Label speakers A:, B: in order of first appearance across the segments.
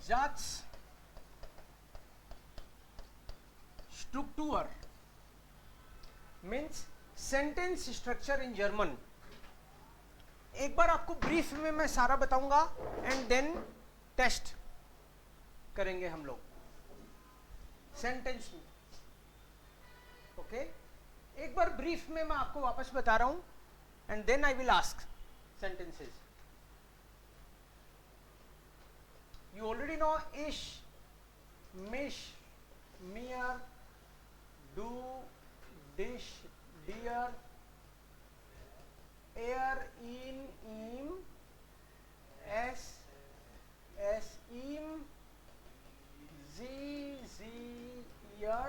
A: Satzstruktur means sentence structure in German. एक बार आपको brief में मैं सारा बताऊंगा एंड देन टेस्ट करेंगे हम लोग सेंटेंस में. ओके, एक बार ब्रीफ में मैं आपको वापस बता रहा हूं and then I will ask sentences. You already know ish, mish, mir, do, dish, dear, air, in, im, s, im, z, ear,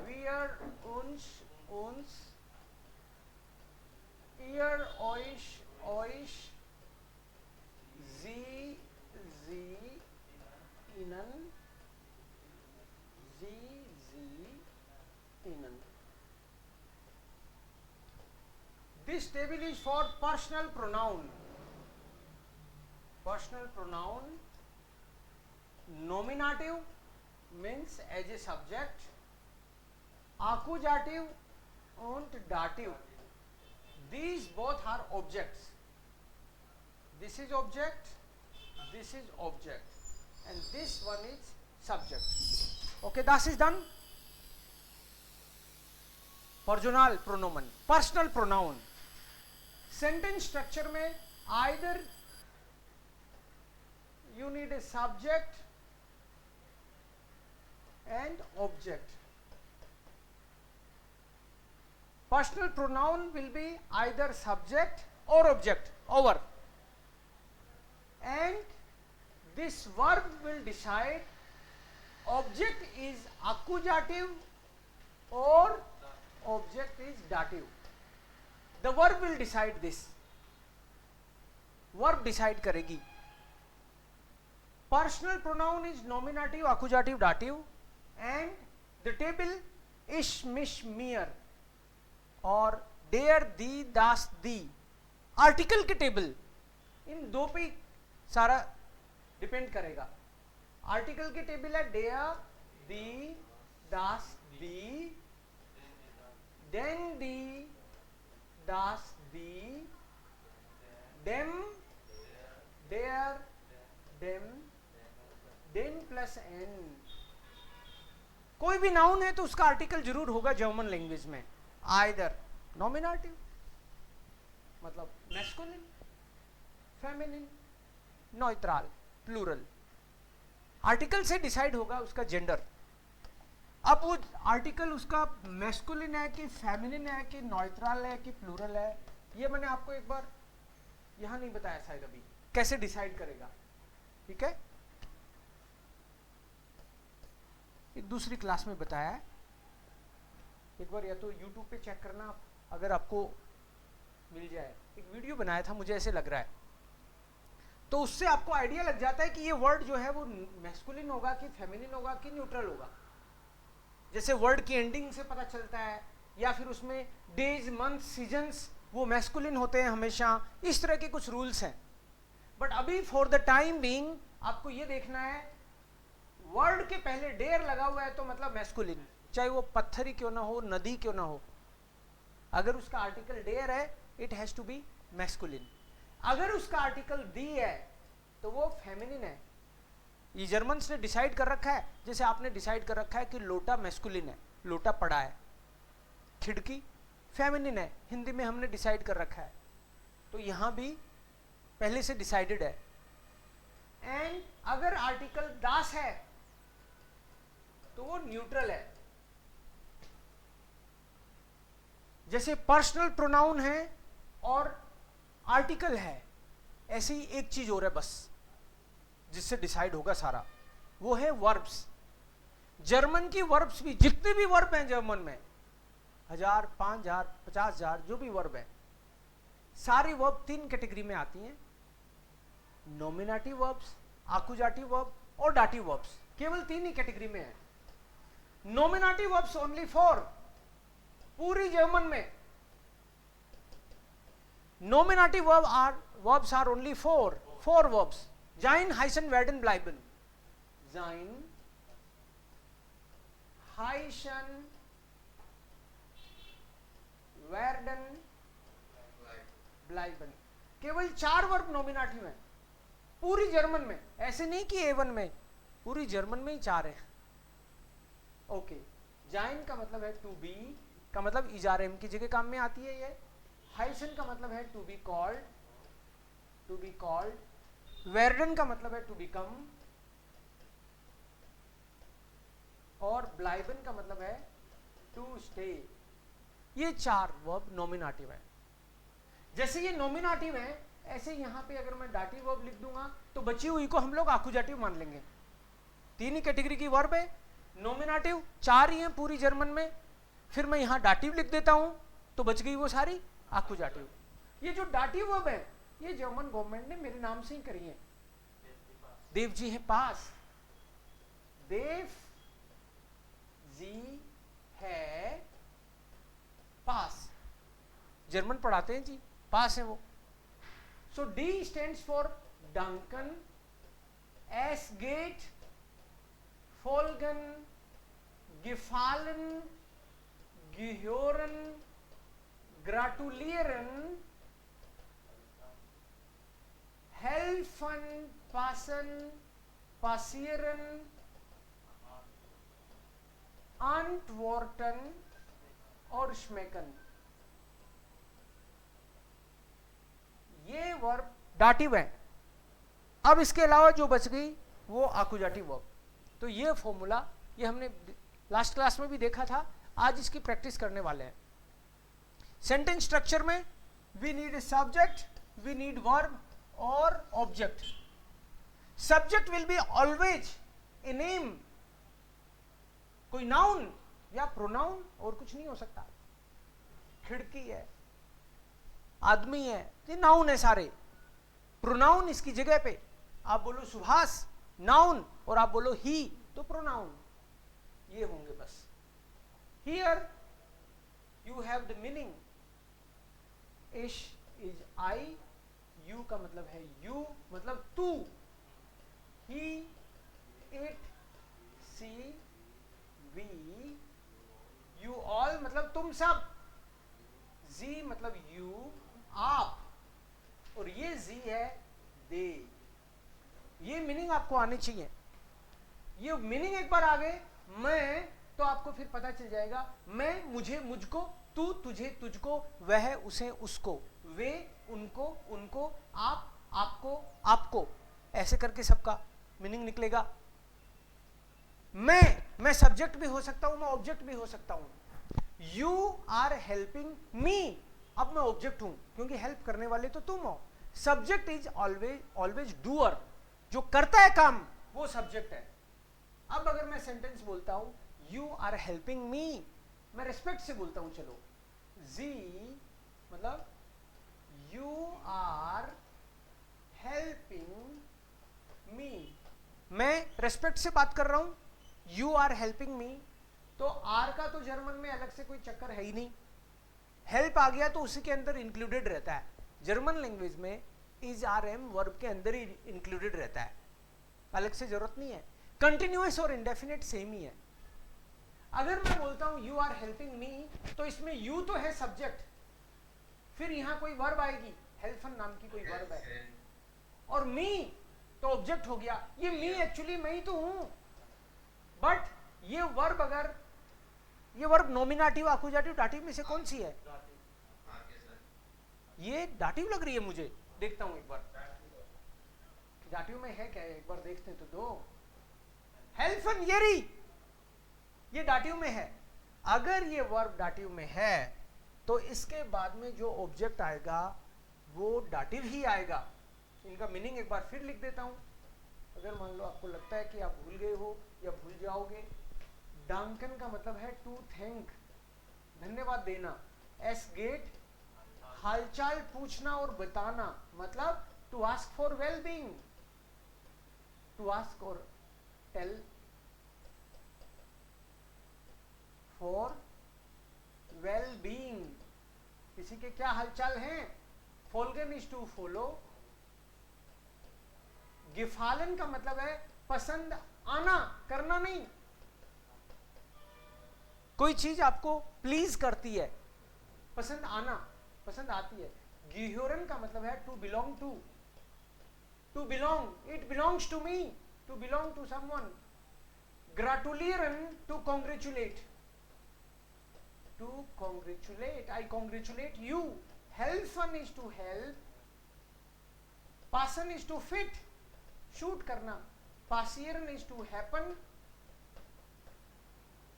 A: wir, uns, ear, euch, sie, ihnen, sie, ihnen. This table is for personal pronoun. Personal pronoun. Nominative means as a subject. Accusative and dative. These both are objects. This is object, this is object, and this one is subject. Okay, this is done. Personal pronoun, personal pronoun. Sentence structure में either you need a subject and object. Personal pronoun will be either subject or object. Over. And this verb will decide object is accusative or object is dative. The verb will decide this. Verb decide करेगी. Personal pronoun is nominative, accusative, dative, and the table ish, mish, mir और der, thee, das, thee. Article के table इन दो पे सारा depend करेगा. Article की table है डेयर, दी, दास, दी, देन दी, दास, दी, देम, डेयर, देम, देन प्लस एन. कोई भी नाउन है तो उसका आर्टिकल जरूर होगा जर्मन लैंग्वेज में. आइदर नॉमिनेटिव मतलब masculine, feminine, neutral, plural. Article से डिसाइड होगा उसका जेंडर. अब वो आर्टिकल उसका मैस्कुलिन है कि फेमिनिन है कि न्यूट्रल है कि प्लूरल है, ये मैंने आपको एक बार यहां नहीं बताया शायद अभी कैसे डिसाइड करेगा. ठीक है, एक दूसरी क्लास में बताया है. एक बार या तो YouTube पे चेक करना अगर आपको मिल जाए. एक वीडियो बनाया था, मुझे ऐसे लग रहा है, तो उससे आपको आइडिया लग जाता है कि ये वर्ड जो है वो मैस्कुलिन होगा कि फेमिनिन होगा कि न्यूट्रल होगा. जैसे वर्ड की एंडिंग से पता चलता है, या फिर उसमें डेज, मंथ, सीजन्स वो मैस्कुलिन होते हैं हमेशा. इस तरह के कुछ रूल्स हैं. बट अभी फॉर द टाइम बीइंग आपको ये देखना है वर्ड के पहले डेयर लगा हुआ है तो मतलब मैस्कुलिन, चाहे वो पत्थर ही क्यों ना हो, नदी क्यों ना हो. अगर उसका आर्टिकल डेयर है it has to be masculine. अगर उसका आर्टिकल दी है तो वो फेमिनिन है. ये जर्मन्स ने डिसाइड कर रखा है, जैसे आपने डिसाइड कर रखा है कि लोटा मैस्कुलिन है, लोटा पड़ा है. खिड़की फेमिनिन है, हिंदी में हमने डिसाइड कर रखा है. तो यहां भी पहले से डिसाइडेड है. एंड अगर आर्टिकल दास है तो वो न्यूट्रल है. जैसे पर्सनल प्रोनाउन है और आर्टिकल है, ऐसे ही एक चीज हो रहा है बस जिससे डिसाइड होगा सारा, वो है वर्ब्स. जर्मन की वर्ब्स भी, जितने भी वर्ब हैं जर्मन में, 1000, 5000, 50,000 जो भी वर्ब है, सारी वर्ब 3 कैटेगरी में आती हैं. नॉमिनेटिव वर्ब्स, आकुजाटिव वर्ब और डाटिव वर्ब्स. केवल 3 ही कैटेगरी में है. नॉमिनेटिव वर्ब्स ओनली 4 पूरी जर्मन में. Nominative verbs are only four verbs. जाइन हाइसन वेर्डन ब्लाइबन, जाइन हाइसन वेर्डन ब्लाइबन। केवल 4 वर्ब नॉमिनेटिव हैं पूरी जर्मन में, ऐसे नहीं कि A1 में, पूरी जर्मन में ही 4 है। ओके, जाइन का मतलब है टू बी, का मतलब इजारेम की जगह काम में आती है ये। हाइसन का मतलब है to be called, to be called. वेर्डन का मतलब है टू बिकम, और ब्लाइबन का मतलब है टू स्टे। ये 4 वर्ब नॉमिनेटिव है। जैसे ये नॉमिनेटिव है, ऐसे यहां पे अगर मैं डाटिव वर्ब लिख दूंगा तो बची हुई को हम लोग आकुजाटिव मान लेंगे। 3 ही कैटेगरी की वर्ब है, नॉमिनेटिव 4 ही है पूरी जर्मन में, फिर मैं यहां डाटिव लिख देता हूं तो बच गई वो सारी आकुजाटिव। ये जो डाटिव वर्ब है ये जर्मन गवर्नमेंट ने मेरे नाम से ही करी है। देव जी है पास, देव जी है पास, जर्मन पढ़ाते हैं जी, पास है वो। सो डी स्टैंड्स फॉर डंकन, एस गेट, फोल्गन, गिफालन, गिहोरन, ग्राटुलियरन, हेल्फन, पासन, पासियरन, अंटवॉर्टन और श्मेकन। ये वर्ब डाटिव है। अब इसके अलावा जो बच गई वो आकुजाटिव वर्ब। तो ये फॉर्मूला ये हमने लास्ट क्लास में भी देखा था, आज इसकी प्रैक्टिस करने वाले हैं। सेंटेंस स्ट्रक्चर में we need a subject, we need verb और object. Subject will be always a name, कोई नाउन या प्रोनाउन, और कुछ नहीं हो सकता। खिड़की है, आदमी है, ये नाउन है सारे। प्रोनाउन इसकी जगह पे, आप बोलो सुभाष नाउन और आप बोलो ही तो प्रोनाउन, ये होंगे बस। Here you have the meaning, इश इज आई, यू का मतलब है यू मतलब तू, he, it, she, we, you all मतलब तुम सब, जी मतलब यू आप, और ये जी है दे। ये मीनिंग आपको आनी चाहिए। ये मीनिंग एक बार आ गए मैं, तो आपको फिर पता चल जाएगा मैं, मुझे, मुझको, तू, तुझे, तुझको, वह, उसे, उसको, वे, उनको, उनको, आप, आपको, आपको, ऐसे करके सबका मीनिंग निकलेगा। मैं सब्जेक्ट भी हो सकता हूं, मैं ऑब्जेक्ट भी हो सकता हूं। यू आर हेल्पिंग मी, अब मैं ऑब्जेक्ट हूं क्योंकि हेल्प करने वाले तो तुम हो। सब्जेक्ट इज ऑलवेज डूअर, जो करता है काम वो सब्जेक्ट है। अब अगर मैं सेंटेंस बोलता हूं यू आर हेल्पिंग मी, मैं रिस्पेक्ट से बोलता हूं, चलो जी मतलब यू आर हेल्पिंग मी, मैं रिस्पेक्ट से बात कर रहा हूं, यू आर हेल्पिंग मी। तो आर का तो जर्मन में अलग से कोई चक्कर है ही नहीं, हेल्प आ गया तो उसी के अंदर इंक्लूडेड रहता है। जर्मन लैंग्वेज में इज आर एम वर्ब के अंदर ही इंक्लूडेड रहता है, अलग से जरूरत नहीं है। कंटिन्यूअस और इंडेफिनिट सेम ही है। अगर मैं बोलता हूं यू आर हेल्पिंग मी, तो इसमें यू तो है सब्जेक्ट, फिर यहां कोई वर्ब आएगी, हेल्फन नाम की कोई वर्ब है, और मी तो ऑब्जेक्ट हो गया। ये मी एक्चुअली मैं ही तो हूं, बट ये वर्ब, अगर ये वर्ब नॉमिनेटिव, आकुजाटिव, डाटिव में से कौन सी है? ये डाटिव लग रही है मुझे, देखता हूं एक बार डाटिव में है क्या, एक बार देखते हैं तो दो। हेल्फन येरी, ये डाटिव में है। अगर ये वर्ब डाटिव में है तो इसके बाद में जो ऑब्जेक्ट आएगा वो डाटिव ही आएगा। इनका मीनिंग एक बार फिर लिख देता हूं, अगर मान लो आपको लगता है कि आप भूल गए हो या भूल जाओगे। डांकन का मतलब है टू थैंक, धन्यवाद देना। एस गेट हालचाल पूछना और बताना, मतलब to ask for well being, to ask और टेल फॉर वेल बीइंग, किसी के क्या हालचाल हैं। फोल्गन इज टू फॉलो, gefallen का मतलब है पसंद आना, करना नहीं। कोई चीज आपको प्लीज करती है, पसंद आना, पसंद आती है। gehören का मतलब है to belong to, to belong, it belongs to me, to belong to someone. gratulieren to congratulate, to congratulate, I congratulate you। helfen is to help, passen is to fit, shoot करना, passieren is to happen,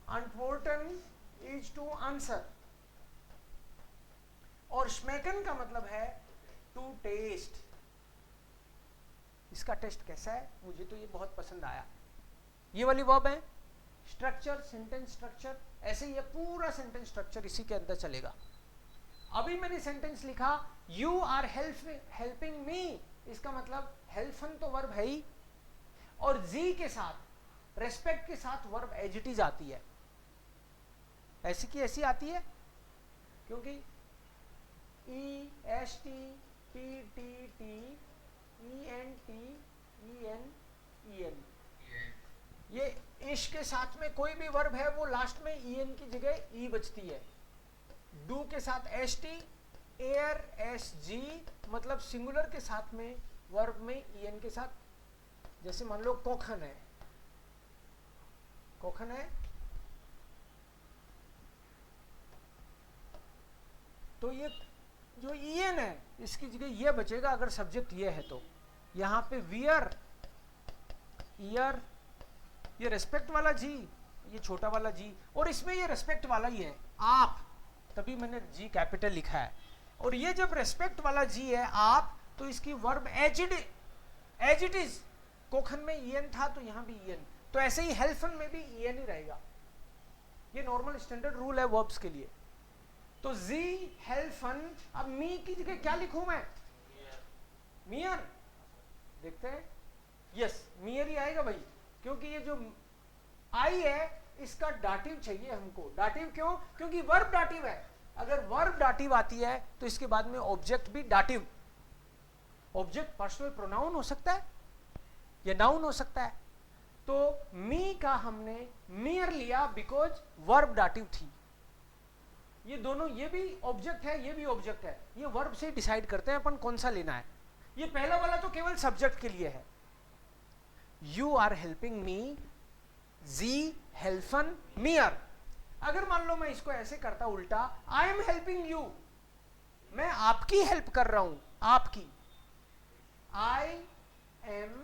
A: antworten is to answer। और schmecken का मतलब है to test, इसका test कैसा है, मुझे तो ये बहुत पसंद आया। ये वाली वर्ब है। स्ट्रक्चर, सेंटेंस स्ट्रक्चर, ऐसे ही ये पूरा सेंटेंस स्ट्रक्चर इसी के अंदर चलेगा। अभी मैंने सेंटेंस लिखा यू आर हेल्पिंग मी, इसका मतलब हेल्फन तो वर्ब है ही, और जी के साथ, रेस्पेक्ट के साथ वर्ब एज इट इज आती है। ऐसी की ऐसी आती है, क्योंकि E S T P T T E N T E N E N, ये इश के साथ में कोई भी वर्ब है वो लास्ट में ई एन की जगह ई बचती है। डू के साथ S T, air S G, मतलब सिंगुलर के साथ में वर्ब में ई एन के साथ, जैसे मान लो कोखन है, कोखन है, तो ये जो ई एन है इसकी जगह ये बचेगा अगर सब्जेक्ट ये है तो। यहां पे वियर, ईयर, ये रेस्पेक्ट वाला जी, ये छोटा वाला जी, और इसमें ये रेस्पेक्ट वाला ही है आप, तभी मैंने जी कैपिटल लिखा है। और ये जब रेस्पेक्ट वाला जी है आप, तो इसकी वर्ब एज इट इज, कोखन में ई एन था तो यहां भी ई एन, तो ऐसे ही हेल्फन में भी ई एन ही रहेगा। ये नॉर्मल स्टैंडर्ड रूल है वर्ब्स के लिए। तो जी हेल्फन, अब मी की जगह क्या लिखूं मैं, मियर, देखते हैं, यस मियर ही आएगा भाई, क्योंकि ये जो आई है इसका डाटिव चाहिए हमको। डाटिव क्यों, क्योंकि वर्ब डाटिव है। अगर वर्ब डाटिव आती है तो इसके बाद में ऑब्जेक्ट भी डाटिव, ऑब्जेक्ट पर्सनल प्रोनाउन हो सकता है या नाउन हो सकता है। तो मी का हमने मियर लिया बिकॉज वर्ब डाटिव थी। ये दोनों, ये भी ऑब्जेक्ट है, ये भी ऑब्जेक्ट है, ये वर्ब से डिसाइड करते हैं अपन कौन सा लेना है। ये पहला वाला तो केवल सब्जेक्ट के लिए है। यू आर हेल्पिंग मी, जी हेल्फन मियर। अगर मान लो मैं इसको ऐसे करता उल्टा, आई एम हेल्पिंग यू, मैं आपकी हेल्प कर रहा हूं, आपकी, I am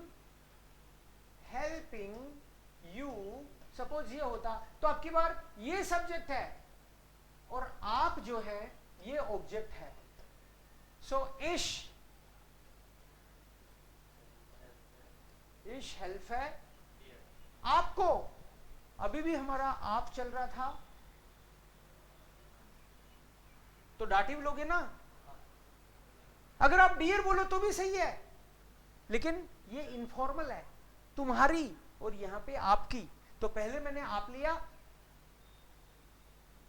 A: helping you, suppose ये होता तो आपकी बार ये सब्जेक्ट है और आप जो है ये ऑब्जेक्ट है। सो इश हेल्प है आपको। अभी भी हमारा आप चल रहा था तो डाटिव लोगे ना। अगर आप डियर बोलो तो भी सही है, लेकिन ये इनफॉर्मल है, तुम्हारी और यहां पे आपकी, तो पहले मैंने आप लिया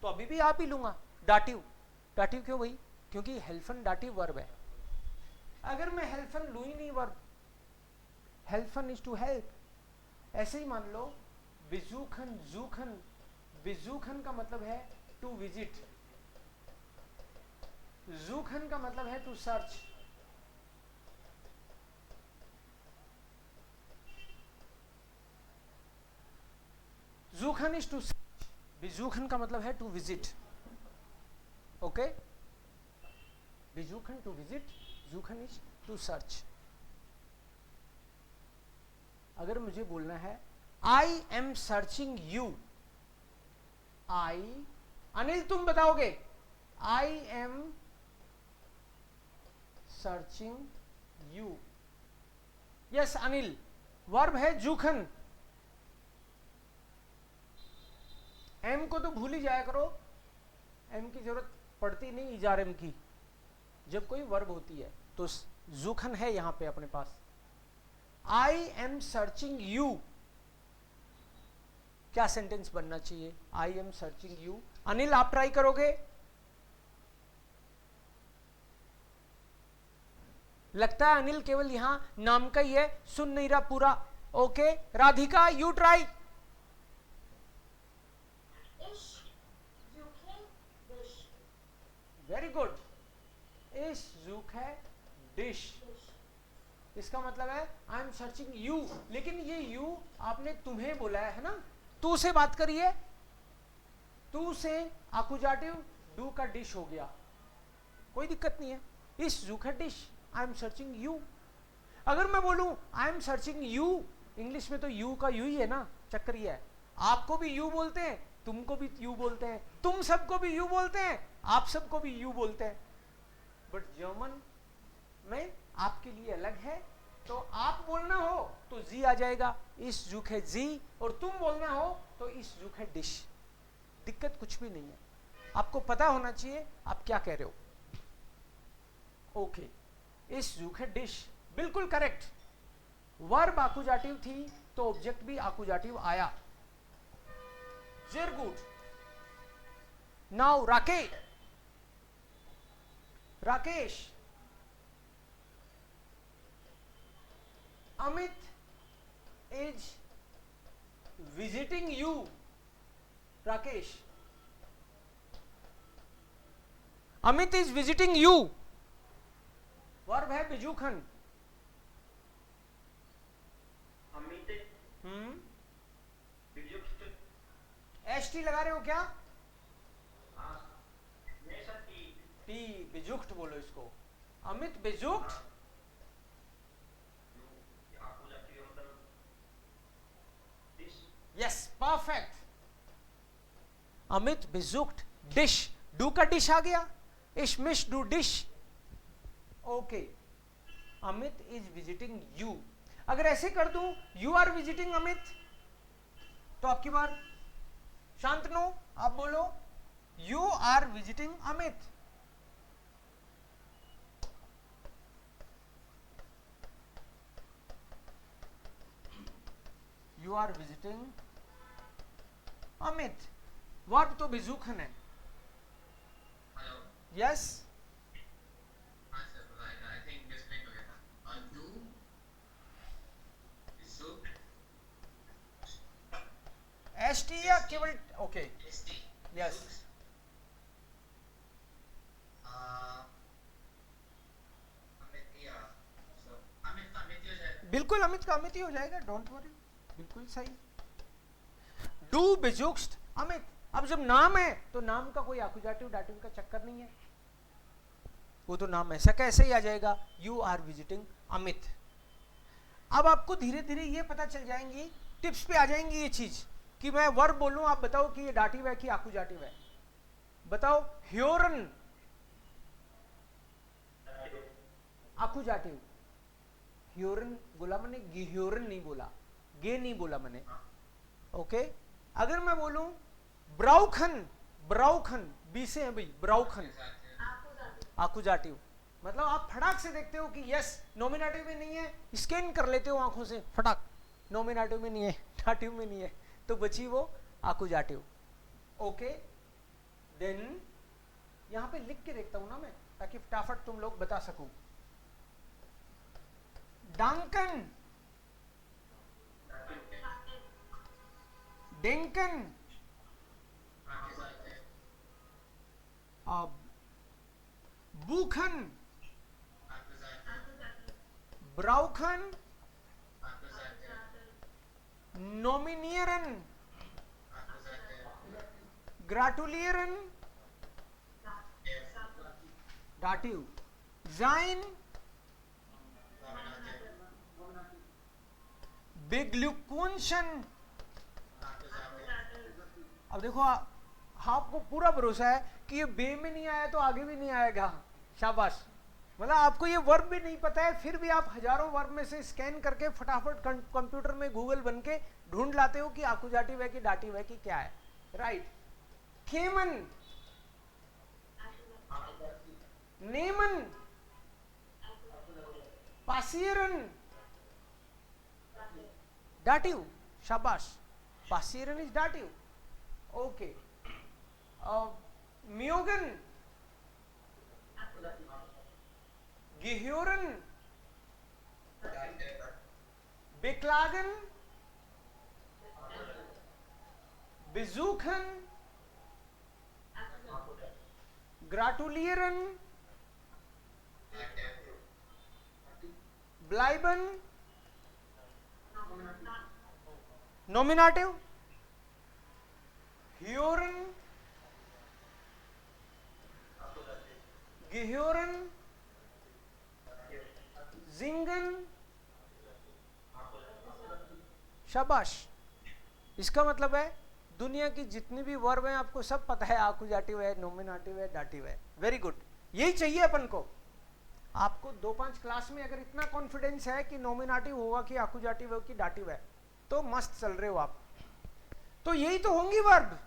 A: तो अभी भी आप ही लूंगा डाटिव। डाटिव क्यों भाई, क्योंकि हेल्फन डाटिव वर्ब है। अगर मैं हेल्फन लू ही नहीं वर्ब, हेल्फन इज टू हेल्प, ऐसे ही मान लो बिजूखन, जूखन, बिजूखन का मतलब है टू विजिट, जूखन का मतलब है टू सर्च, जूखन इज टू सर्च, बिजूखन का मतलब है टू विजिट। ओके, बिजूखन टू विजिट, जूखन इज टू सर्च। अगर मुझे बोलना है I am searching you, I, Anil तुम बताओगे, I am searching you, yes Anil, verb है जूखन। एम को तो भूल ही जाया करो, एम की जरूरत पड़ती नहीं इजार एम की, जब कोई वर्ब होती है तो जूखन है यहां पे अपने पास। आई एम सर्चिंग यू, क्या सेंटेंस बनना चाहिए, आई एम सर्चिंग यू। अनिल आप ट्राई करोगे, लगता है अनिल केवल यहां नाम का ही है, सुन नहीं रहा पूरा। Okay Radhika you try. Very good. इस जूक है डिश, इसका मतलब है आई एम सर्चिंग यू, लेकिन ये यू आपने तुम्हें बोला है ना, तू से बात करिए, तू से आकुजाटिव डू का डिश हो गया, कोई दिक्कत नहीं है। इस जूक है dish, I am searching you. अगर मैं बोलूं I am searching you, English में तो यू का यू ही है ना, चक्कर ये है, आपको भी यू बोलते हैं, तुमको भी यू बोलते हैं, तुम सबको भी यू बोलते हैं, आप सबको भी यू बोलते हैं, बट जर्मन में आपके लिए अलग है। तो आप बोलना हो तो जी आ जाएगा, इस जुक है जी, और तुम बोलना हो तो इस जुक है डिश, दिक्कत कुछ भी नहीं है, आपको पता होना चाहिए आप क्या कह रहे हो। ओके इस जुक है डिश, बिल्कुल करेक्ट। वर्ब आकुजाटिव थी तो ऑब्जेक्ट भी आकुजाटिव आया, very good. Now Rakesh, Amit is visiting you. Rakesh, Amit is visiting you. Verb है बिजूखन।
B: अमित बिजुक्त,
A: एस टी लगा रहे हो क्या?
B: नहीं सर
A: टी, बिजुक्त बोलो इसको। अमित बिजुक्त, यस परफेक्ट। अमित बिजुक्त डिश, डू का डिश आ गया, इशमिश डू डिश। Okay Amit is visiting you, अगर ऐसे कर दूं यू आर विजिटिंग अमित, तो आपकी बार शांतनु आप बोलो you are visiting Amit. You are visiting Amit, verb तो बिजुखन है। यस एस टी या केवल ओके यस बिल्कुल अमित का अमित ही हो जाएगा, डोंट वरी, बिल्कुल सही। डू बिजुक्स्ट अमित, अब जब नाम है तो नाम का कोई आकुजाटिव डाटिव का चक्कर नहीं है, वो तो नाम ऐसा कैसे ही आ जाएगा, यू आर विजिटिंग अमित। अब आपको धीरे धीरे ये पता चल जाएंगी, टिप्स पे आ जाएंगी ये चीज कि मैं वर्ब बोलूं, आप बताओ कि ये डाटिव है कि आकुजाटिव है, बताओ। ह्योरन आकुजाटिव, ह्योरन बोला मैंने, गिह्योरन नहीं बोला, गे नहीं बोला मैंने। ओके अगर मैं बोलूं ब्राउखन, ब्राउखन बी से है भाई, ब्राउखन आकुजाटिव, मतलब आप फटाक से देखते हो कि यस नॉमिनेटिव में नहीं है, स्कैन कर लेते हो आंखों से फटाक, नॉमिनेटिव में नहीं है, डाटिव में नहीं है, तो बची वो आकुजाटिव। ओके देन यहां पे लिख के देखता हूं ना मैं, ताकि फटाफट तुम लोग बता सकूं। डांकन, डेंकन, बूखन, ब्राउखन, नॉमिनियरन, ग्राटुलियरन डाटिव, जाइन, बिग्लुकुंशन। अब देखो आपको पूरा भरोसा है कि ये बे में नहीं आया तो आगे भी नहीं आएगा, शाबाश। मतलब आपको ये वर्ब भी नहीं पता है, फिर भी आप हजारों वर्ब में से स्कैन करके फटाफट कंप्यूटर में गूगल बन के ढूंढ लाते हो कि आकुजाटिव है कि डाटिव है कि क्या है, राइट। खेमन, नेमन, पासियरन डाटिव, शाबाश, पासियरन इज डाटिव। ओके मियोगन, गिह्योरन beklagen, besuchen, gratulieren, bleiben, nominative, hören, gehören, singen, शाबाश। इसका मतलब है दुनिया की जितनी भी वर्ब हैं आपको सब पता है, आकुजाटिव है, नोमिनेटिव है, डाटिव है। वेरी गुड, यही चाहिए अपन को। आपको 2-5 क्लास में अगर इतना कॉन्फिडेंस है कि नोमिनेटिव होगा कि आकुजाटिव हो कि डाटिव है तो मस्त चल रहे हो आप। तो यही तो होंगी वर्ब।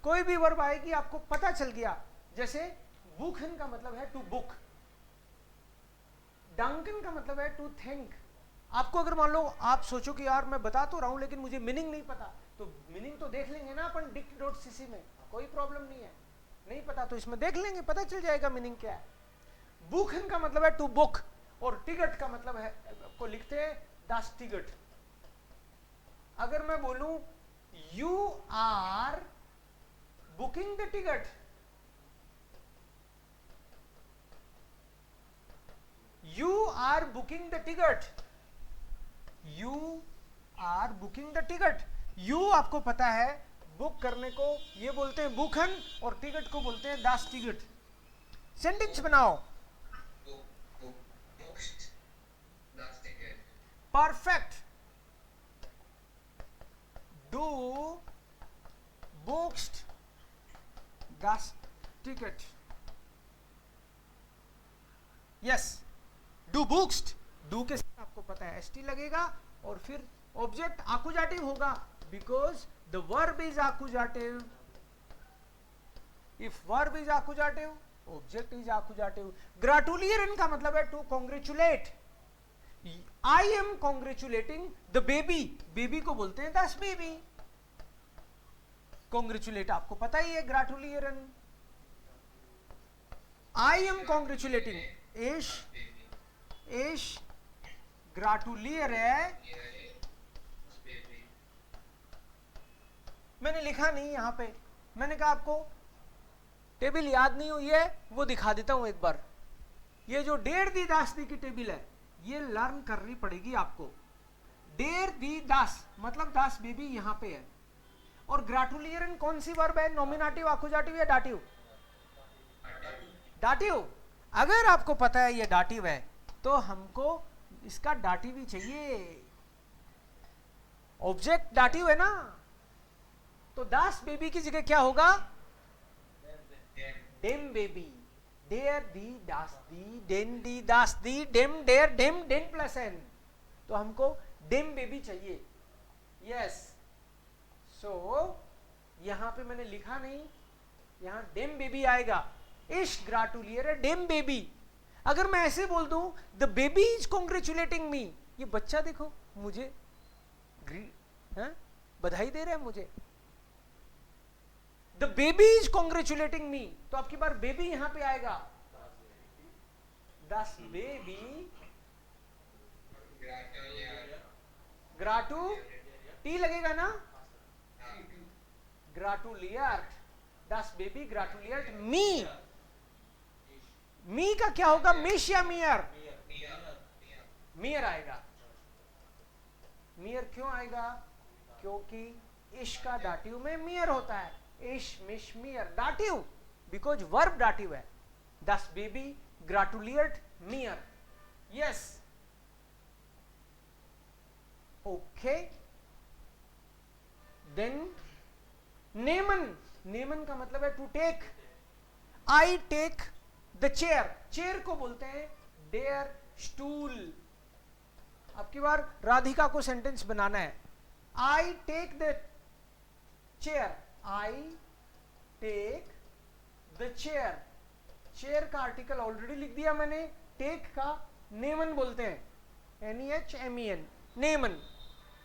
A: कोई भी वर्ब आएगी आपको पता चल गया। जैसे बुखन का मतलब है टू बुक, डंकन का मतलब है टू थिंक। आपको अगर मान लो आप सोचो कि यार मैं बता तो रहा हूं लेकिन मुझे मीनिंग नहीं पता, तो मीनिंग तो देख लेंगे ना अपन dict.cc में, कोई प्रॉब्लम नहीं है। नहीं पता तो इसमें देख लेंगे, पता चल जाएगा मीनिंग क्या है। बुखन का मतलब है टू बुक, और टिकट का मतलब है को लिखते हैं दास टिकट। अगर मैं बोलूं you are booking the ticket, you are booking the ticket, you are booking the ticket। you आपको पता है बुक करने को ये बोलते हैं बुखन, और टिकट को बोलते हैं दास टिकट। सेंटेंस बनाओ। Perfect. Do booked Das ticket. Yes, do booked, do के साथ आपको पता है st लगेगा और फिर ऑब्जेक्ट आकुजाटिव होगा because the verb is accusative. If verb is accusative object is accusative. ग्रेटुलियरन का मतलब है to congratulate. I am congratulating the baby, baby को बोलते हैं दस बेबी। कॉन्ग्रेचुलेट आपको पता ही है ग्रेटुलियरन। I am congratulating, ich gratuliere, मैंने लिखा नहीं यहां पे, मैंने कहा आपको टेबल याद नहीं हुई है वो दिखा देता हूं एक बार। ये जो डेर दी दास दी की टेबल है ये लर्न करनी पड़ेगी आपको। डेर दी दास मतलब दास बेबी यहां पे है। और ग्रेटुलियरन कौन सी वर्ब है, नॉमिनेटिव, आकुजाटिव या डाटिव? डाटिव। अगर आपको पता है ये डाटिव है तो हमको इसका डाटिव ही चाहिए। ऑब्जेक्ट डाटिव है ना, तो दास बेबी की जगह क्या होगा? डेम बेबी। डेर दी दास दी, डेन दी दास दी, डेम डेर डेम डेन प्लस एन, तो हमको डेम बेबी चाहिए। यस, सो यहां पे मैंने लिखा नहीं, यहां डेम बेबी आएगा। इश ग्रेटुलियर डेम बेबी। अगर मैं ऐसे बोल दूं द बेबी इज कॉन्ग्रेचुलेटिंग मी, ये बच्चा देखो मुझे बधाई दे रहा है मुझे, द बेबी इज कॉन्ग्रेचुलेटिंग मी, तो आपकी बार बेबी यहां पे आएगा। दस बेबी ग्राटू टी लगेगा ना, ग्रेटुलियर्ट, दस बेबी ग्रेटुलियर्ट मी। मी का क्या होगा, मिश या मियर? मियर आएगा। मियर क्यों आएगा? क्योंकि इश का डाटिव में मियर होता है। इश मिश मियर डाटिव, बिकॉज वर्ब डाटिव है। दस बेबी ग्रेटुलियर्ट मियर। Yes, okay. देन नेमन, नेमन का मतलब है to take. I take the chair, chair को बोलते हैं डेयर स्टूल। अब की बार राधिका को सेंटेंस बनाना है। I take the chair, I take the chair. Chair का आर्टिकल ऑलरेडी लिख दिया मैंने, टेक का नेमन बोलते हैं, NEHMEN, नेमन।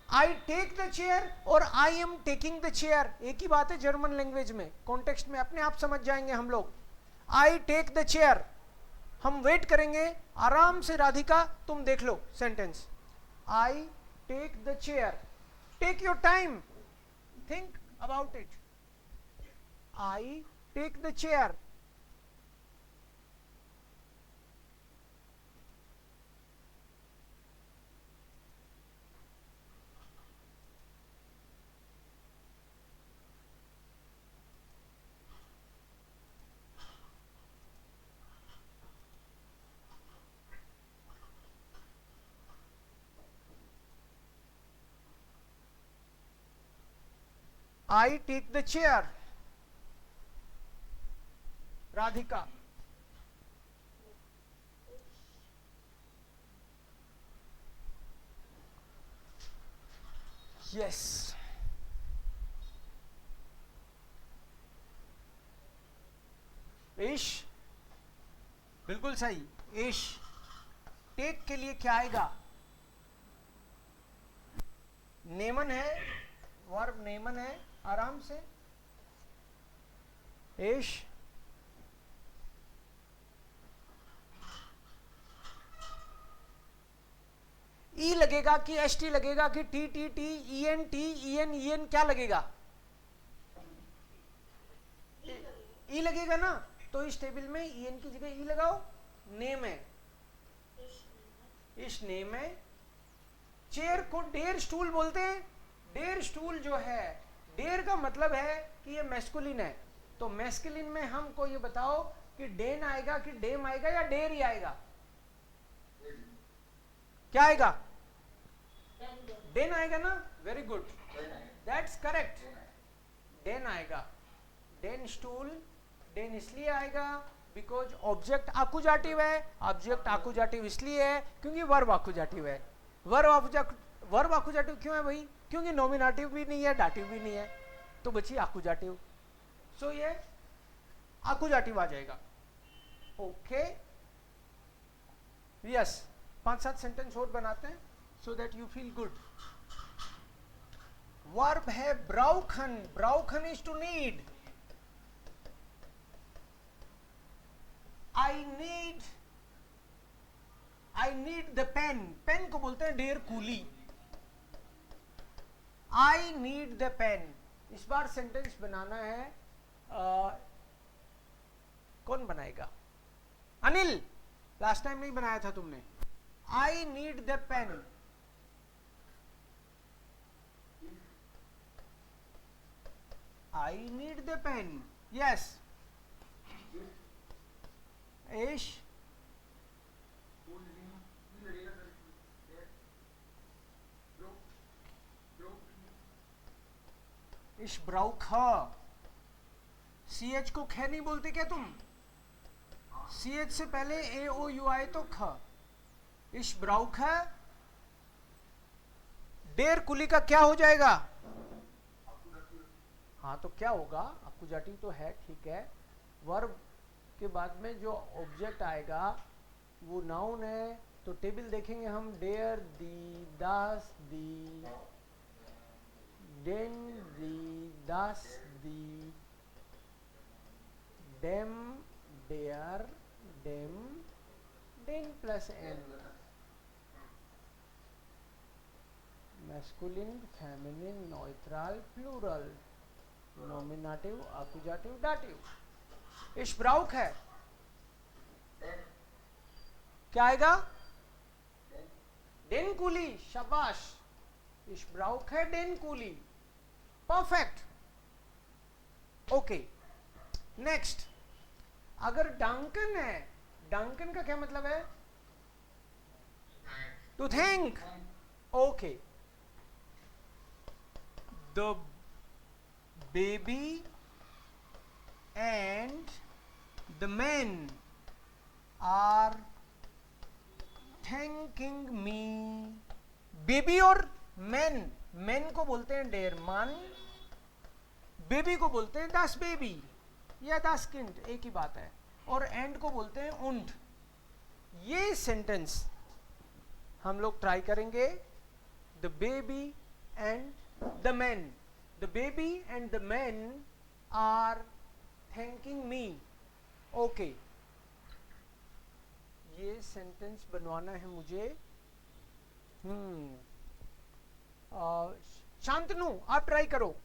A: आई टेक द चेयर और I am taking the chair एक ही बात है जर्मन लैंग्वेज में, कॉन्टेक्स्ट में अपने आप समझ जाएंगे हम लोग। आई टेक द चेयर, हम वेट करेंगे आराम से। राधिका तुम देख लो sentence, I take the chair, take your time, think about it. I take the chair, I take the chair. Radhika. Yes. ईश, बिल्कुल सही। ईश, टेक के लिए क्या आएगा? नेमन है, वर्ब नेमन है, आराम से। ईश, ई लगेगा कि एस टी लगेगा कि T T T E N E N क्या लगेगा? ई लगेगा ना, तो इस टेबल में ई एन की जगह ई लगाओ। नेम है, इस नेम है। चेयर को डेर स्टूल बोलते हैं। डेर स्टूल जो है, डेर का मतलब है कि ये मैस्कुलिन है, तो मैस्कुलिन में हमको ये बताओ कि डेन आएगा कि डेम आएगा या डेर ही आएगा? क्या आएगा? डेन आएगा ना, वेरी गुड, दैट्स करेक्ट, डेन आएगा। डेन स्टूल, डेन इसलिए आएगा बिकॉज ऑब्जेक्ट आकुजाटिव है। ऑब्जेक्ट आकुजाटिव इसलिए है क्योंकि वर्ब आकुजाटिव है। वर्ब आकुजाटिव क्यों है भाई? क्योंकि नॉमिनेटिव भी नहीं है, डाटिव भी नहीं है, तो बची आकुजाटिव, सो ये आकुजाटिव आ जाएगा। ओके, यस, 5-7 सेंटेंस और बनाते हैं so that you feel good. Verb है ब्राउखन, ब्राउखन is to need. I need the pen, pen को बोलते हैं डेर कूली। I need the pen. इस बार सेंटेंस बनाना है, कौन बनाएगा? अनिल, लास्ट टाइम नहीं बनाया था तुमने। I need the pen. I need the pen, yes. एश, इश ब्राउख, सी एच को ख नहीं बोलते क्या तुम? सी एच से पहले ए ओ यू आए तो ख। इश ब्राउख है। डेर कुली का क्या हो जाएगा? हाँ, तो क्या होगा? आकुजाटिव तो है, ठीक है। वर्ब के बाद में जो ऑब्जेक्ट आएगा वो नाउन है, तो टेबल देखेंगे हम। डेयर, दी, दास, दी, डेन, दी, दास, दी, डेम, डेयर, डेम, डेन प्लस एन। Masculine, feminine, neutral, plural, nominative, accusative, dative. इशब्राउक है, क्या आएगा? डेन कूली, शाबाश। इशब्राउक है, डेन कूली, परफेक्ट। Okay, next. अगर डंकन है, डंकन का क्या मतलब है? To thank. Okay, the baby and the men are thanking me। Baby और मैन, मैन को बोलते हैं डेर मान, बेबी को बोलते हैं दास बेबी या दास किंड, एक ही बात है। और एंड को बोलते हैं उंड। ये सेंटेंस हम लोग ट्राई करेंगे। The baby and the man, the baby and the men are thanking me। okay, ये सेंटेंस बनवाना है मुझे। शांतनु आप ट्राई करो।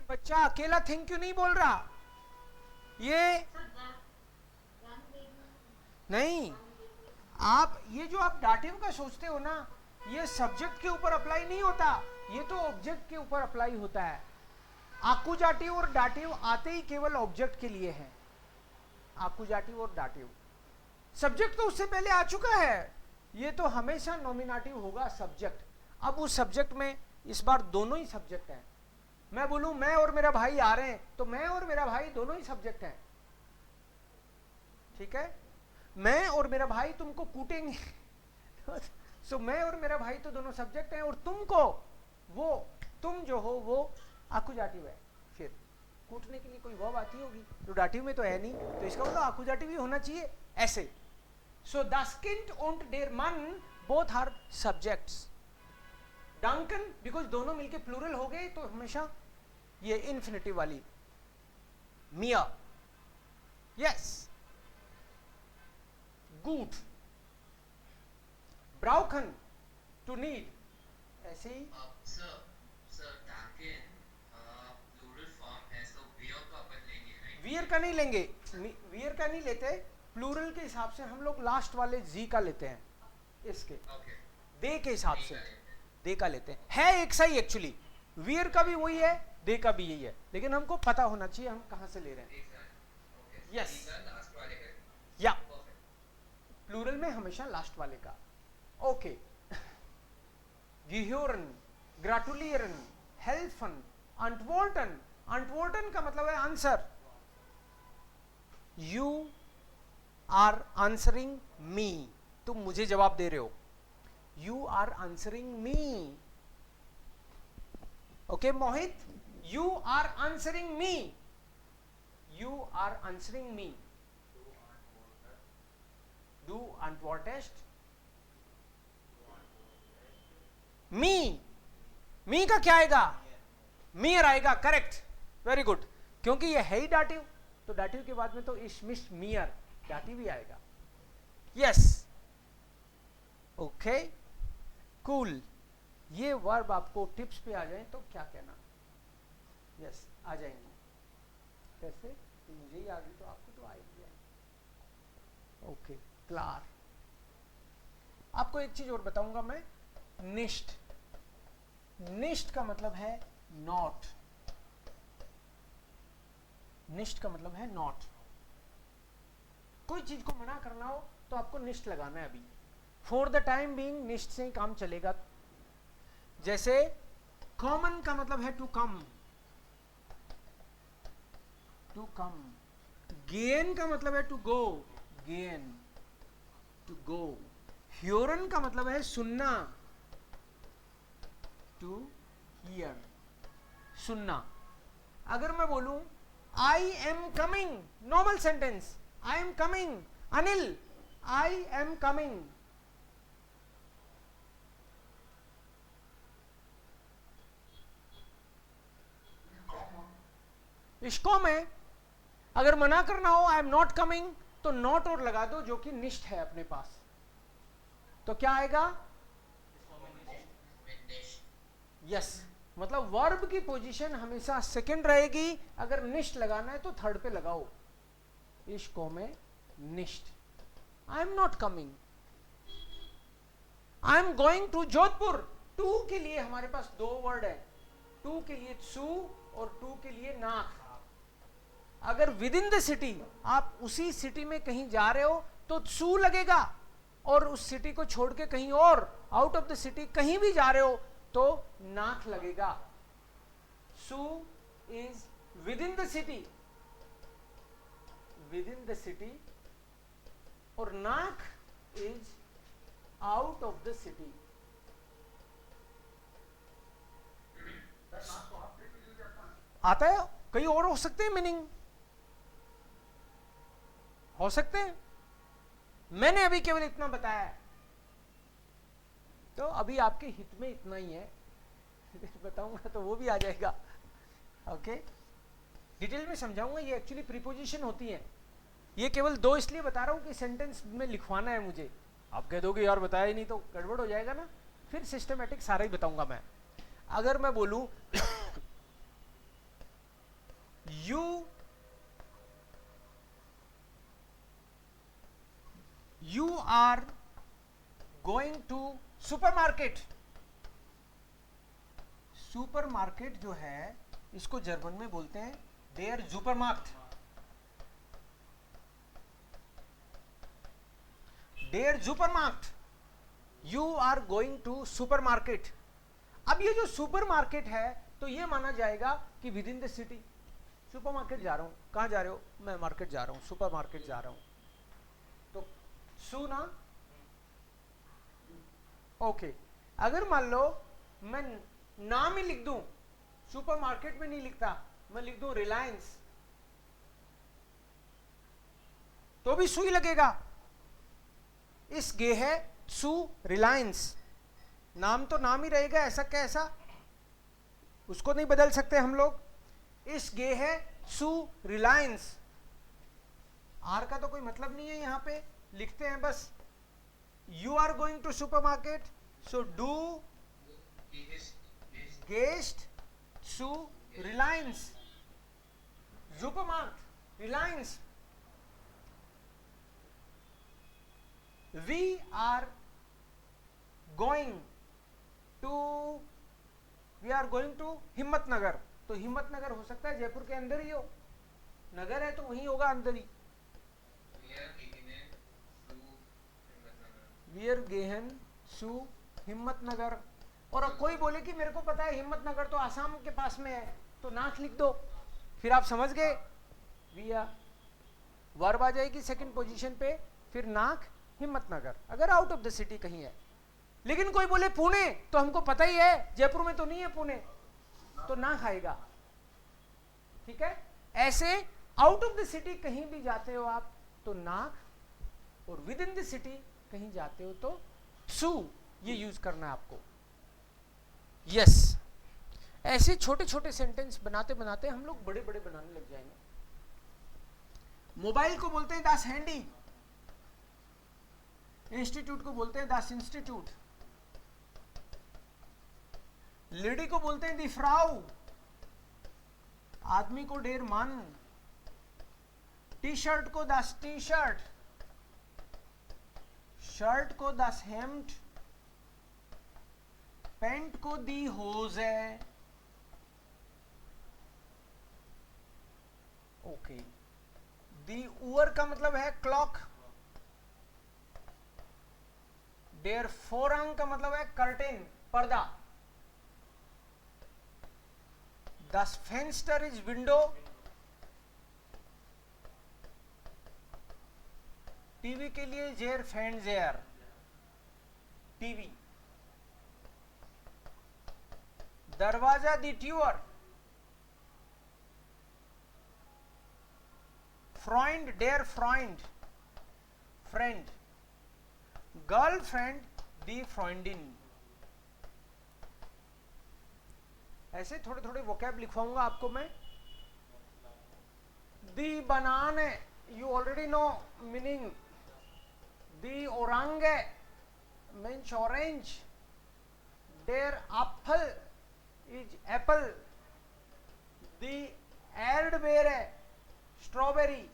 A: बच्चा अकेला थिंक क्यों नहीं बोल रहा? ये नहीं, आप ये जो आप डाटिव का सोचते हो ना, ये सब्जेक्ट के ऊपर अप्लाई नहीं होता, ये तो ऑब्जेक्ट के ऊपर अप्लाई होता है। आकुजाटिव और डाटिव आते ही केवल ऑब्जेक्ट के लिए हैं। आकुजाटिव और डाटिव, सब्जेक्ट तो उससे पहले आ चुका है। ये तो हमेशा नॉमिनेटिव होगा सब्जेक्ट। अब उस सब्जेक्ट में इस बार दोनों ही सब्जेक्ट हैं। मैं बोलूं मैं और मेरा भाई आ रहे हैं, तो मैं और मेरा भाई दोनों ही सब्जेक्ट हैं। ठीक है, मैं और मेरा भाई तुमको कूटेंगे सो मैं और मेरा भाई तो दोनों सब्जेक्ट हैं, और तुमको वो तुम जो हो वो आकुजाटिव है। फिर कूटने के लिए कोई वर्ब आती होगी, तो डाटिव में तो है नहीं, तो इसका मतलब आकुजाटिव ही होना चाहिए ऐसे। सो das Kind und der Mann both are subjects. Duncan because दोनों मिलके प्लूरल हो गए, तो हमेशा ये इन्फिनिटिव वाली मिया। यस, गुड, ब्राउखन, टू नीड, ऐसे ही। वियर का नहीं लेंगे, वियर का नहीं लेते, प्लूरल के हिसाब से हम लोग लास्ट वाले जी का लेते हैं, इसके दे के हिसाब से दे का लेते हैं। है एक सही एक्चुअली, वियर का भी वही है, दे का भी यही है, लेकिन हमको पता होना चाहिए हम कहां से ले रहे हैं। यस, या प्लूरल में हमेशा लास्ट वाले का। ओके, गिह्योरन, ग्राटुलियरन, हेल्फन, अंटवोल्टन। अंटवोल्टन का मतलब है answer. You are answering me, तुम मुझे जवाब दे रहे हो। You are answering me. Okay Mohit, you are answering me, you are answering me. डू अनवॉटेस्ट, मी, मी का क्या आएगा? मियर आएगा, करेक्ट, वेरी गुड। क्योंकि ये है ही डाटिव, तो डाटिव के बाद में तो इशमिश मियर डाटिव ही आएगा। Yes, okay, cool. ये वर्ब आपको टिप्स पे आ जाए तो क्या कहना? यस, आ जाएंगे। कैसे? तो मुझे ही आ गई तो आपको तो आएगी। ओके, क्लार। आपको एक चीज और बताऊंगा मैं, निष्ठ। निष्ठ का मतलब है नॉट। निष्ठ का मतलब है नॉट। कोई चीज को मना करना हो तो आपको निष्ठ लगाना है। अभी फॉर द टाइम बीइंग निष्ठ से ही काम चलेगा। जैसे कॉमन का मतलब है टू कम, टू कम। गेन का मतलब है टू गो, गेन, टू गो। ह्योरन का मतलब है सुनना, टू हियर, सुनना। अगर मैं बोलूं I am coming, normal sentence, I am coming, Anil I am coming, इश्को में अगर मना करना हो आई एम नॉट कमिंग, तो नॉट और लगा दो जो कि निष्ठ है अपने पास, तो क्या आएगा? यस, मतलब वर्ब की पोजीशन हमेशा सेकंड रहेगी, अगर निष्ठ लगाना है तो थर्ड पे लगाओ। इश्को में निष्ठ, I am not coming, I am going to Jodhpur. To के लिए हमारे पास दो वर्ड है, टू के लिए सू और टू के लिए नाक। अगर विद इन द सिटी, आप उसी सिटी में कहीं जा रहे हो तो सू लगेगा, और उस सिटी को छोड़ के कहीं और आउट ऑफ द सिटी कहीं भी जा रहे हो तो नाक लगेगा। सू is within the city, within the city, और नाक is out of the city. आता है, कई और हो सकते हैं मीनिंग, हो सकते हैं, मैंने अभी केवल इतना बताया है, तो अभी आपके हित में इतना ही है। बताऊंगा तो वो भी आ जाएगा, ओके। डिटेल में समझाऊंगा, ये एक्चुअली प्रीपोजिशन होती है। ये केवल दो इसलिए बता रहा हूं कि सेंटेंस में लिखवाना है मुझे। आप कह दोगे यार बताया ही नहीं तो गड़बड़ हो जाएगा ना, फिर सिस्टमेटिक सारा ही बताऊंगा मैं। अगर मैं बोलूं you are going to supermarket। Supermarket जो है इसको जर्मन में बोलते हैं der Supermarkt। der Supermarkt, you are going to supermarket। अब ये जो सुपरमार्केट है तो ये माना जाएगा कि with in the city. Supermarket जा रहा हूं, कहां जा रहे हो? मैं मार्केट जा रहा हूं, सुपरमार्केट जा रहा हूं, तो सू ना, ओके। अगर मान लो मैं नाम ही लिख दूं, सुपरमार्केट में नहीं लिखता, मैं लिख दूं रिलायंस, तो भी सू ही लगेगा। इस गे है सू रिलायंस, नाम तो नाम ही रहेगा, ऐसा क्या ऐसा, उसको नहीं बदल सकते हम लोग। इस गे है सू रिलायंस, आर का तो कोई मतलब नहीं है, यहां पे लिखते हैं बस you are going to supermarket, so डू गेस्ट सू Reliance, supermarket Reliance. We are going to Himmatnagar, तो हिम्मतनगर हो सकता है जयपुर के अंदर ही हो, नगर है तो वहीं होगा अंदर ही। वियर गेहन सू हिम्मतनगर। और अब कोई बोले कि मेरे को पता है हिम्मतनगर तो आसाम के पास में है, तो नाक लिख दो, फिर आप समझ गए। विया वर्ब आ जाएगी सेकंड पोजीशन पे, फिर नाक हिम्मतनगर, अगर आउट ऑफ द सिटी कहीं है। लेकिन कोई बोले पुणे, तो हमको पता ही है जयपुर में तो नहीं है पुणे, तो ना खाएगा, ठीक है। ऐसे आउट ऑफ द सिटी कहीं भी जाते हो आप तो नाक, और विद इन द सिटी कहीं जाते हो तो सू, ये यूज करना है आपको। यस, ऐसे छोटे छोटे सेंटेंस बनाते बनाते हम लोग बड़े बड़े बनाने लग जाएंगे। मोबाइल को बोलते हैं दास हैंडी, इंस्टीट्यूट को बोलते हैं दास इंस्टीट्यूट, लेडी को बोलते हैं दी फ्राउ, आदमी को डेर मान, टी शर्ट को दास टी शर्ट, शर्ट को दास हेम्ड, पैंट को दी होज है, ओके। दी उअर का मतलब है क्लॉक, डेर फोरंग का मतलब है कर्टेन, पर्दा, Das Fenster is window, TV के लिए जेर फैंजेयर, टीवी। दरवाजा दी ट्यूअर, फ्रॉइंड डेर फ्रॉइंड, फ्रेंड, गर्लफ्रेंड दी फ्रॉइंडिन। ऐसे थोड़े थोड़े वोकैब लिखवाऊंगा आपको मैं, The banana, you already know meaning. The orange means orange. Their apple is apple. The erdbeere, strawberry.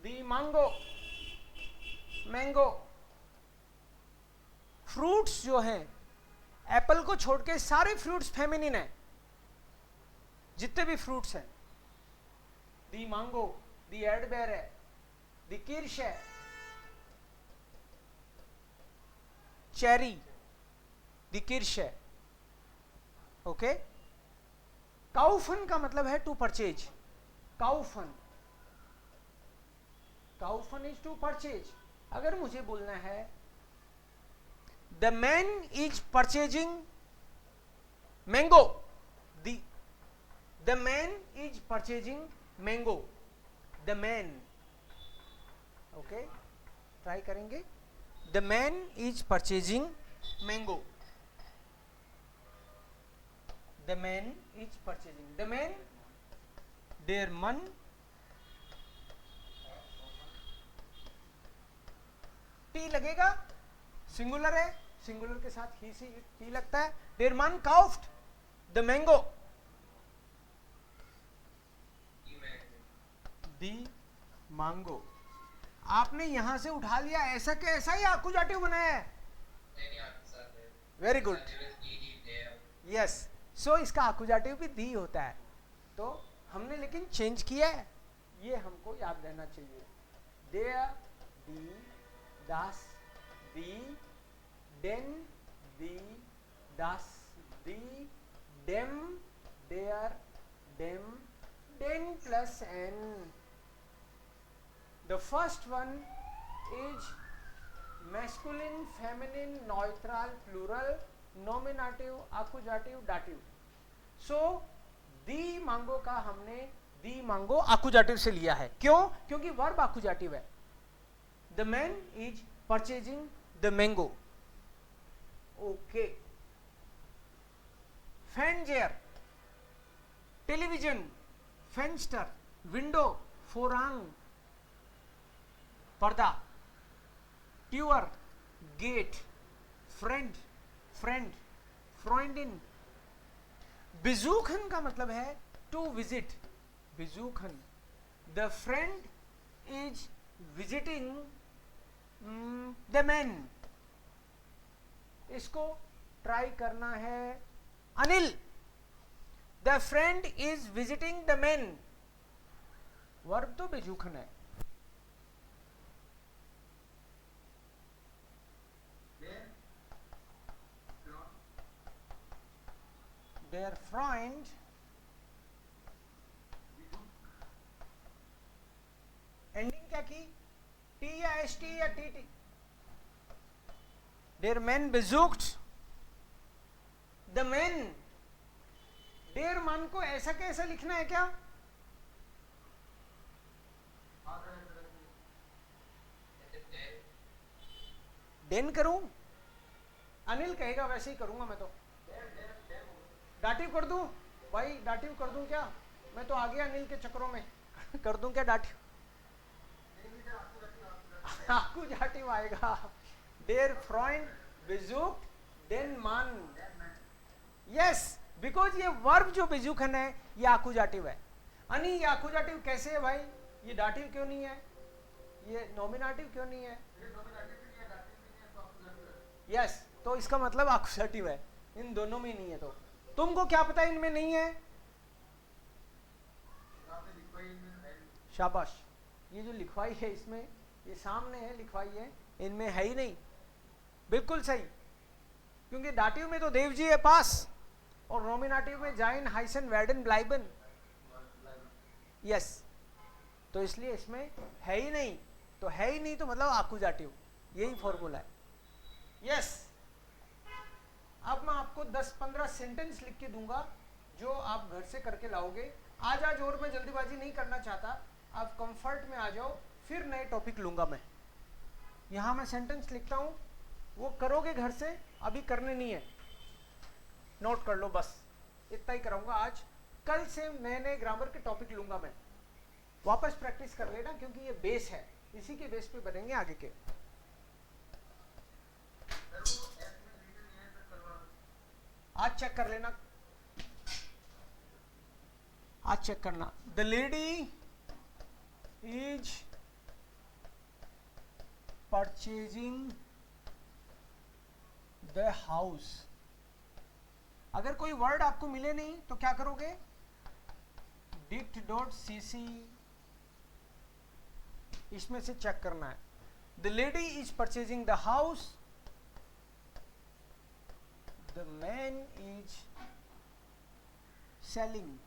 A: The mango, fruits जो हैं, एप्पल को छोड़ के सारे फ्रूट्स फेमिनिन है, जितने भी फ्रूट्स हैं. दी मांगो, दी एडबेर है, दी किर्श है, चेरी, दी किर्श है. ओके. काउफन का मतलब है टू परचेज. काउफन इज टू परचेज. अगर मुझे बोलना है the man is purchasing mango, the man is purchasing mango, the man. Okay, try करेंगे. The man is purchasing mango, the man is purchasing. The man, there मन, टी लगेगा, singular है, सिंगुलर के साथ ही सी टी लगता है. देयर मन काउफ्ड द मैंगो, दी मांगो. आपने यहां से उठा लिया, ऐसा के ऐसा ही आकुजाटिव बनाया है. Very good. यस, सो इसका आकुजाटिव भी दी होता है. तो हमने लेकिन चेंज किया है, ये हमको याद रहना चाहिए. देयर, दी, das, die, den, die, das, die, dem, der, dem, den plus n. The first one is masculine, feminine, neutral, plural, nominative, accusative, dative. So दी मांगो का हमने दी मांगो accusative से लिया है. क्यों? क्योंकि वर्ब accusative है. The man is purchasing the mango. Okay. Fenster, television, fenster, window, vorhang, पर्दा, tour, gate, friend, freundin. besuchen का मतलब है to visit. besuchen. The friend is visiting the man. इसको ट्राई करना है. Anil, the friend is visiting the man. Verb तो बेजूखन है. There friend, ending क्या की? टी या एस टी या T T. There man besucht the man. There मन को ऐसा कैसा लिखना है क्या? डेन करूं? अनिल कहेगा वैसे ही करूंगा मैं तो. डाटिव कर दूं भाई? डाटिव कर दूं क्या? मैं तो आ गया अनिल के चक्रों में. कर दूं क्या डाटिव? आकुजाटिव आएगा. There friend besucht den Mann. Yes, because ये वर्ब जो बेजूखन है ये आकुजाटिव है. अनि ये आकुजाटिव कैसे है भाई? ये डाटिव क्यों नहीं है? ये नॉमिनेटिव क्यों नहीं है? यस, तो इसका मतलब आकुजाटिव है. इन दोनों में नहीं है. तो तुमको क्या पता इनमें नहीं है? शाबाश. ये जो लिखवाई है इसमें, ये सामने है लिखवाई है, इनमें है ही नहीं. बिल्कुल सही. क्योंकि डाटिव में तो देव जी है पास, और नॉमिनेटिव में जाइन, हाइसन, वेडन, ब्लाइबन. यस, तो इसलिए इसमें है ही नहीं. तो है ही नहीं तो मतलब आकुजाटिव. यही फॉर्मूला है. यस, अब मैं आपको 10-15 सेंटेंस लिख के दूंगा जो आप घर से करके लाओगे. आज और मैं जल्दीबाजी नहीं करना चाहता. आप कंफर्ट में आ जाओ, फिर नए टॉपिक लूंगा मैं. यहां मैं सेंटेंस लिखता हूं, वो करोगे घर से, अभी करने नहीं है. नोट कर लो बस. इतना ही कराऊंगा आज। कल से नए नए ग्रामर के टॉपिक लूंगा मैं, वापस प्रैक्टिस कर लेना, क्योंकि ये बेस है, इसी के बेस पे बनेंगे आगे के। आज चेक कर लेना, आज चेक करना। The lady is purchasing the house. अगर कोई वर्ड आपको मिले नहीं तो क्या करोगे, dict.cc, इसमें से चेक करना है। The lady is purchasing the house, the man is selling,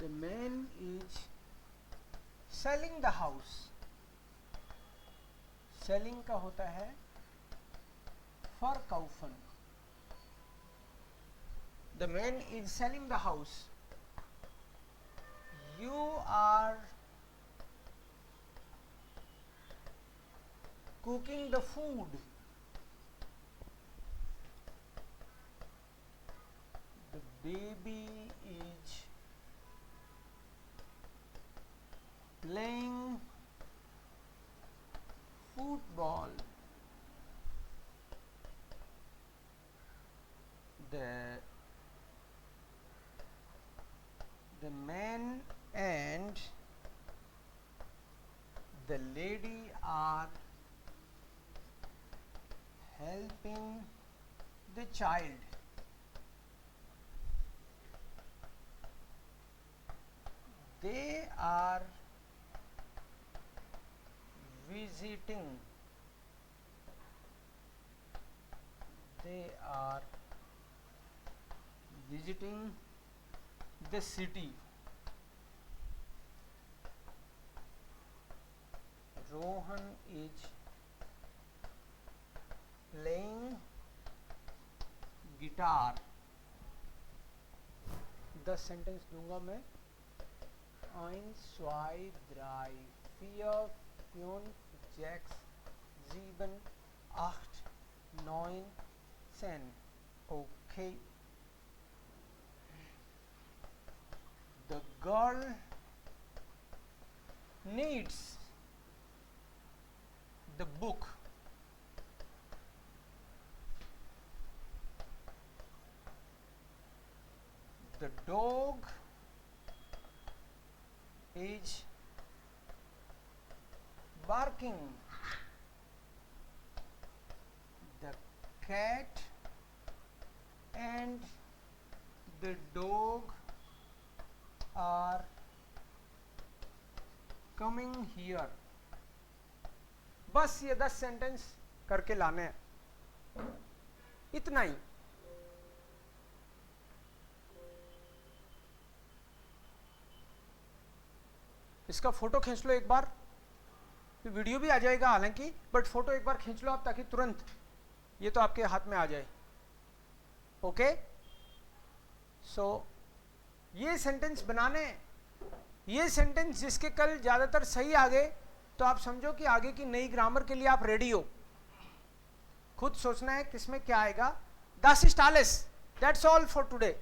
A: the man is selling the house. Selling का होता है verkaufen. The man is selling the house. You are cooking the food. The baby is playing football. The man and the lady are helping the child. They are visiting. They are visiting the city. Rohan is playing guitar. 10 sentence दूंगा मैं। 1, 2, 3, 4, 5, 6, 7, 8, 9, 10. Okay. The girl needs the book. The dog is barking. The cat and the dog are coming here. बस ये 10 sentence करके लाने हैं, इतना ही। इसका photo खींच लो एक बार, वीडियो भी आ जाएगा हालांकि, बट फोटो एक बार खींच लो आप, ताकि तुरंत ये तो आपके हाथ में आ जाए। ओके, सो ये सेंटेंस बनाने, ये सेंटेंस जिसके कल ज्यादातर सही आ गए, तो आप समझो कि आगे की नई ग्रामर के लिए आप रेडी हो। खुद सोचना है किसमें क्या आएगा। Das ist alles. That's all for today.